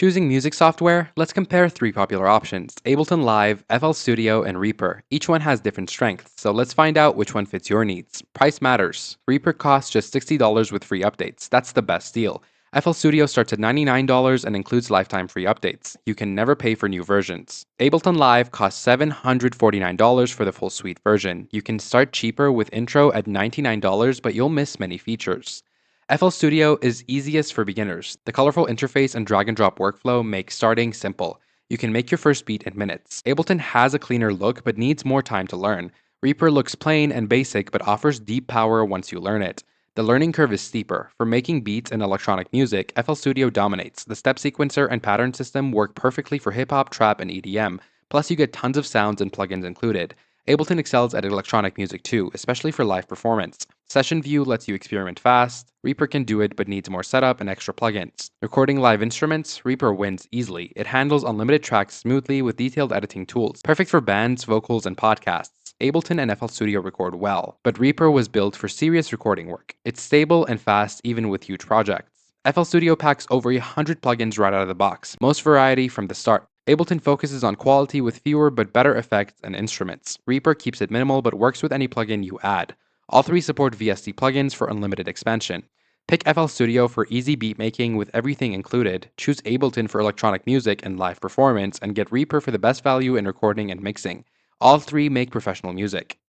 Choosing music software, let's compare three popular options: Ableton Live, FL Studio, and Reaper. Each one has different strengths, so let's find out which one fits your needs. Price matters. Reaper costs just $60 with free updates. That's the best deal. FL Studio starts at $99 and includes lifetime free updates. You can never pay for new versions. Ableton Live costs $749 for the full suite version. You can start cheaper with intro at $99, but you'll miss many features. FL Studio is easiest for beginners. The colorful interface and drag and drop workflow make starting simple. You can make your first beat in minutes. Ableton has a cleaner look but needs more time to learn. Reaper looks plain and basic but offers deep power once you learn it. The learning curve is steeper. For making beats and electronic music, FL Studio dominates. The step sequencer and pattern system work perfectly for hip hop, trap, and EDM. Plus, you get tons of sounds and plugins included. Ableton excels at electronic music too, especially for live performance. Session View lets you experiment fast. Reaper can do it but needs more setup and extra plugins. Recording live instruments, Reaper wins easily. It handles unlimited tracks smoothly with detailed editing tools. Perfect for bands, vocals, and podcasts. Ableton and FL Studio record well, but Reaper was built for serious recording work. It's stable and fast even with huge projects. FL Studio packs over 100 plugins right out of the box, most variety from the start. Ableton focuses on quality with fewer but better effects and instruments. Reaper keeps it minimal but works with any plugin you add. All three support VST plugins for unlimited expansion. Pick FL Studio for easy beat making with everything included, choose Ableton for electronic music and live performance, and get Reaper for the best value in recording and mixing. All three make professional music.